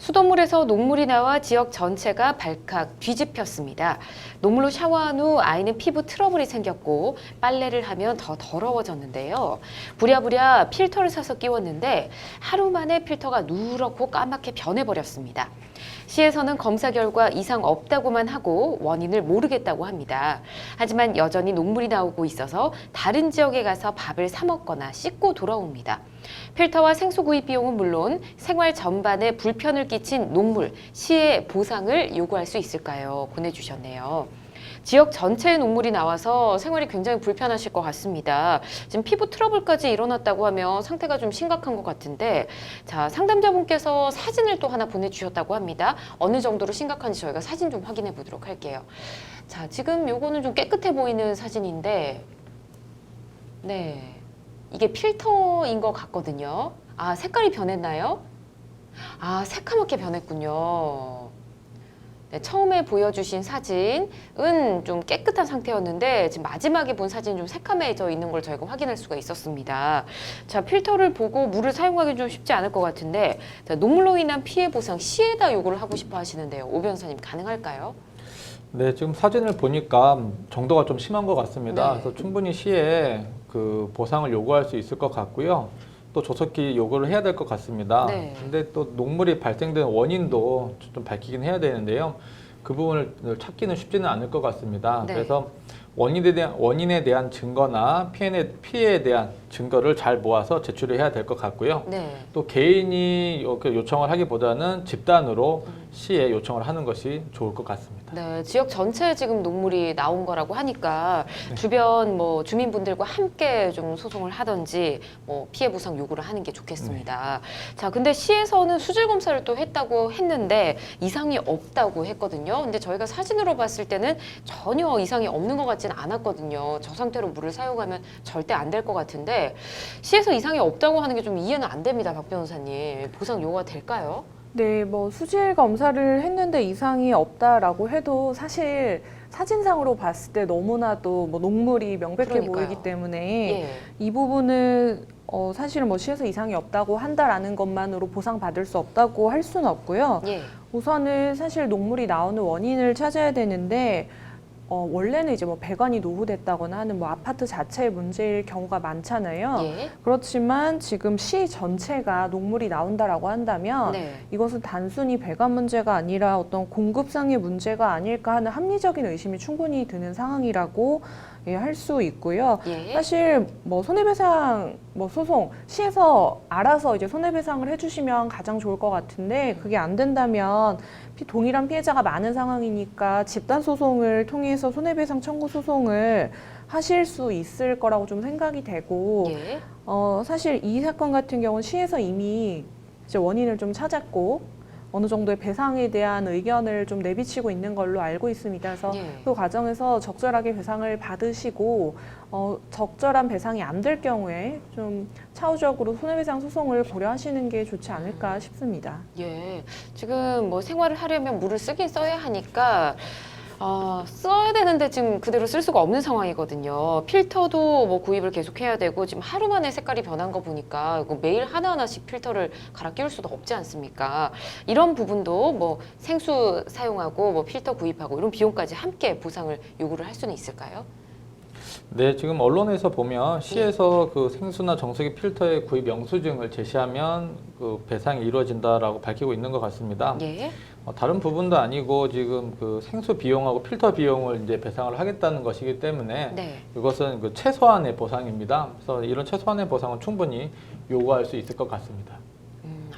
수돗물에서 녹물이 나와 지역 전체가 발칵 뒤집혔습니다. 녹물로 샤워한 후 아이는 피부 트러블이 생겼고 빨래를 하면 더 더러워졌는데요. 부랴부랴 필터를 사서 끼웠는데 하루 만에 필터가 누렇고 까맣게 변해버렸습니다. 시에서는 검사 결과 이상 없다고만 하고 원인을 모르겠다고 합니다. 하지만 여전히 녹물이 나오고 있어서 다른 지역에 가서 밥을 사 먹거나 씻고 돌아옵니다. 필터와 생수 구입 비용은 물론 생활 전반에 불편을 끼친 녹물, 시에 보상을 요구할 수 있을까요? 보내주셨네요. 지역 전체에 녹물이 나와서 생활이 굉장히 불편하실 것 같습니다. 지금 피부 트러블까지 일어났다고 하면 상태가 좀 심각한 것 같은데, 자, 상담자분께서 사진을 또 하나 보내주셨다고 합니다. 어느 정도로 심각한지 저희가 사진 좀 확인해 보도록 할게요. 자, 지금 요거는 좀 깨끗해 보이는 사진인데, 네, 이게 필터인 것 같거든요. 아, 색깔이 변했나요? 아, 새카맣게 변했군요. 네, 처음에 보여주신 사진은 좀 깨끗한 상태였는데 지금 마지막에 본 사진은 좀 새카매져 있는 걸 저희가 확인할 수가 있었습니다. 자, 필터를 보고 물을 사용하기 좀 쉽지 않을 것 같은데, 자, 녹물로 인한 피해 보상 시에다 요구를 하고 싶어 하시는데요. 오 변호사님 가능할까요? 네, 지금 사진을 보니까 정도가 좀 심한 것 같습니다. 네. 그래서 충분히 시에 그 보상을 요구할 수 있을 것 같고요. 또 조속히 요구를 해야 될 것 같습니다. 네. 근데 또 녹물이 발생된 원인도 좀 밝히긴 해야 되는데요. 그 부분을 찾기는 쉽지는 않을 것 같습니다. 네. 그래서 원인에 대한 증거나 피해에 대한 증거를 잘 모아서 제출을 해야 될 것 같고요. 네. 또 개인이 요청을 하기보다는 집단으로 시에 요청을 하는 것이 좋을 것 같습니다. 네, 지역 전체에 지금 녹물이 나온 거라고 하니까 주변 뭐 주민분들과 함께 좀 소송을 하든지 뭐 피해 보상 요구를 하는 게 좋겠습니다. 자, 근데 시에서는 수질 검사를 또 했다고 했는데 이상이 없다고 했거든요. 근데 저희가 사진으로 봤을 때는 전혀 이상이 없는 것 같지는 않았거든요. 저 상태로 물을 사용하면 절대 안 될 것 같은데 시에서 이상이 없다고 하는 게 좀 이해는 안 됩니다, 박 변호사님. 보상 요구가 될까요? 네, 뭐 수질 검사를 했는데 이상이 없다라고 해도 사실 사진상으로 봤을 때 너무나도 뭐 녹물이 명백해 그러니까요. 보이기 때문에 예. 이 부분은 사실은 뭐 시에서 이상이 없다고 한다라는 것만으로 보상받을 수 없다고 할 수는 없고요. 예. 우선은 사실 녹물이 나오는 원인을 찾아야 되는데 원래는 이제 뭐 배관이 노후됐다거나 하는 뭐 아파트 자체의 문제일 경우가 많잖아요. 예. 그렇지만 지금 시 전체가 녹물이 나온다라고 한다면 네. 이것은 단순히 배관 문제가 아니라 어떤 공급상의 문제가 아닐까 하는 합리적인 의심이 충분히 드는 상황이라고 할 수 있고요. 예. 사실 뭐 손해배상 뭐 소송 시에서 알아서 이제 손해배상을 해주시면 가장 좋을 것 같은데 그게 안 된다면 동일한 피해자가 많은 상황이니까 집단 소송을 통해서 손해배상 청구 소송을 하실 수 있을 거라고 좀 생각이 되고 예. 사실 이 사건 같은 경우는 시에서 이미 이제 원인을 좀 찾았고 어느 정도의 배상에 대한 의견을 좀 내비치고 있는 걸로 알고 있습니다. 그래서 예. 그 과정에서 적절하게 배상을 받으시고 적절한 배상이 안 될 경우에 좀 차후적으로 손해배상 소송을 고려하시는 게 좋지 않을까 싶습니다. 예. 지금 뭐 생활을 하려면 물을 쓰긴 써야 하니까 써야 되는데 지금 그대로 쓸 수가 없는 상황이거든요. 필터도 뭐 구입을 계속 해야 되고 지금 하루 만에 색깔이 변한 거 보니까 이거 매일 하나하나씩 필터를 갈아 끼울 수도 없지 않습니까? 이런 부분도 뭐 생수 사용하고 뭐 필터 구입하고 이런 비용까지 함께 보상을 요구를 할 수는 있을까요? 네, 지금 언론에서 보면 시에서 그 생수나 정수기 필터의 구입 영수증을 제시하면 그 배상이 이루어진다라고 밝히고 있는 것 같습니다. 예. 다른 부분도 아니고 지금 그 생수 비용하고 필터 비용을 이제 배상을 하겠다는 것이기 때문에 네. 이것은 그 최소한의 보상입니다. 그래서 이런 최소한의 보상은 충분히 요구할 수 있을 것 같습니다.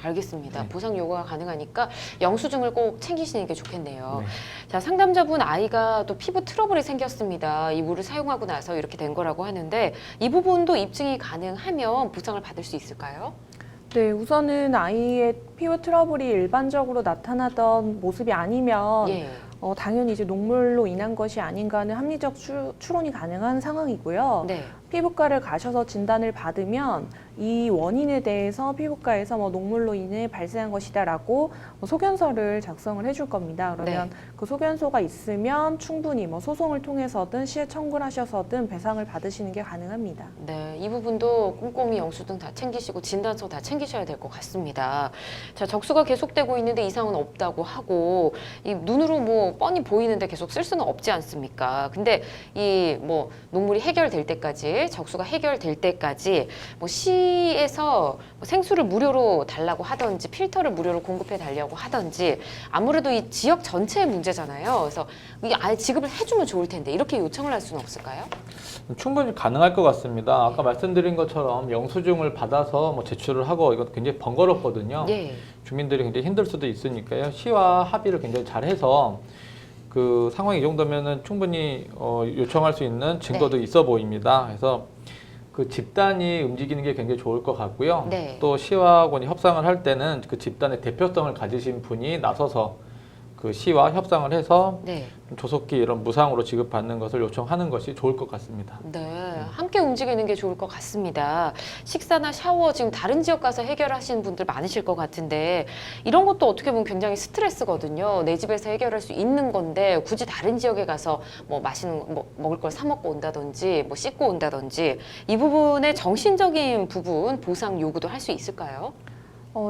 알겠습니다. 네. 보상 요구가 가능하니까 영수증을 꼭 챙기시는 게 좋겠네요. 네. 자, 상담자분 아이가 또 피부 트러블이 생겼습니다. 이 물을 사용하고 나서 이렇게 된 거라고 하는데 이 부분도 입증이 가능하면 보상을 받을 수 있을까요? 네, 우선은 아이의 피부 트러블이 일반적으로 나타나던 모습이 아니면 예. 당연히 이제 녹물로 인한 것이 아닌가 하는 합리적 추론이 가능한 상황이고요. 네. 피부과를 가셔서 진단을 받으면 이 원인에 대해서 피부과에서 뭐 녹물로 인해 발생한 것이다라고 소견서를 작성을 해줄 겁니다. 그러면 네. 그 소견서가 있으면 충분히 뭐 소송을 통해서든 시에 청구를 하셔서든 배상을 받으시는 게 가능합니다. 네, 이 부분도 꼼꼼히 영수증 다 챙기시고 진단서 다 챙기셔야 될 것 같습니다. 자, 적수가 계속되고 있는데 이상은 없다고 하고 이 눈으로 뭐 뻔히 보이는데 계속 쓸 수는 없지 않습니까? 근데 이 뭐 녹물이 해결될 때까지 적수가 해결될 때까지 뭐 시에서 뭐 생수를 무료로 달라고 하든지 필터를 무료로 공급해 달라고 하든지 아무래도 이 지역 전체의 문제잖아요. 그래서 이게 아예 지급을 해주면 좋을 텐데 이렇게 요청을 할 수는 없을까요? 충분히 가능할 것 같습니다. 아까 말씀드린 것처럼 영수증을 받아서 뭐 제출을 하고 이건 굉장히 번거롭거든요. 예. 주민들이 굉장히 힘들 수도 있으니까요. 시와 합의를 굉장히 잘해서 그 상황이 이 정도면은 충분히 요청할 수 있는 증거도 있어 보입니다. 그래서 그 집단이 움직이는 게 굉장히 좋을 것 같고요. 네. 또 시와 권이 협상을 할 때는 그 집단의 대표성을 가지신 분이 나서서 그 시와 협상을 해서 네. 조속히 이런 무상으로 지급받는 것을 요청하는 것이 좋을 것 같습니다. 네, 함께 움직이는 게 좋을 것 같습니다. 식사나 샤워 지금 다른 지역 가서 해결하시는 분들 많으실 것 같은데 이런 것도 어떻게 보면 굉장히 스트레스거든요. 내 집에서 해결할 수 있는 건데 굳이 다른 지역에 가서 뭐 맛있는 뭐 먹을 걸 사 먹고 온다든지 뭐 씻고 온다든지 이 부분의 정신적인 부분 보상 요구도 할 수 있을까요?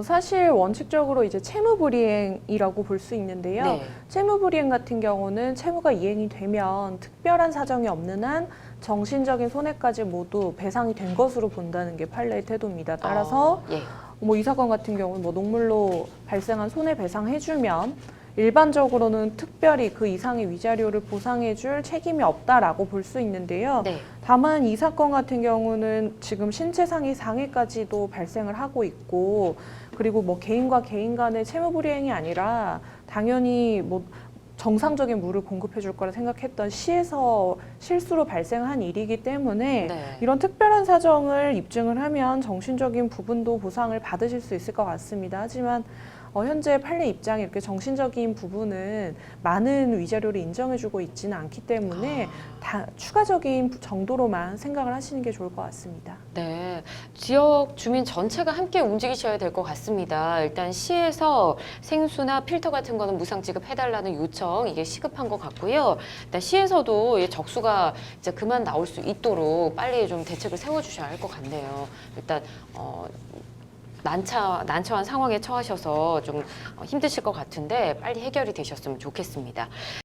사실 원칙적으로 이제 채무불이행이라고 볼 수 있는데요. 네. 채무불이행 같은 경우는 채무가 이행이 되면 특별한 사정이 없는 한 정신적인 손해까지 모두 배상이 된 것으로 본다는 게 판례의 태도입니다. 따라서 예. 뭐 이 사건 같은 경우는 뭐 녹물로 발생한 손해배상해주면 일반적으로는 특별히 그 이상의 위자료를 보상해줄 책임이 없다라고 볼 수 있는데요. 네. 다만 이 사건 같은 경우는 지금 신체상의 상해까지도 발생을 하고 있고 그리고 뭐 개인과 개인 간의 채무불이행이 아니라 당연히 뭐 정상적인 물을 공급해 줄 거라 생각했던 시에서 실수로 발생한 일이기 때문에 네. 이런 특별한 사정을 입증을 하면 정신적인 부분도 보상을 받으실 수 있을 것 같습니다. 하지만 현재 판례 입장에 이렇게 정신적인 부분은 많은 위자료를 인정해주고 있지는 않기 때문에 추가적인 정도로만 생각을 하시는 게 좋을 것 같습니다. 네, 지역 주민 전체가 함께 움직이셔야 될 것 같습니다. 일단 시에서 생수나 필터 같은 거는 무상 지급해달라는 요청 이게 시급한 것 같고요. 일단 시에서도 이 적수가 이제 그만 나올 수 있도록 빨리 좀 대책을 세워주셔야 할 것 같네요. 일단 난처한 상황에 처하셔서 좀 힘드실 것 같은데 빨리 해결이 되셨으면 좋겠습니다.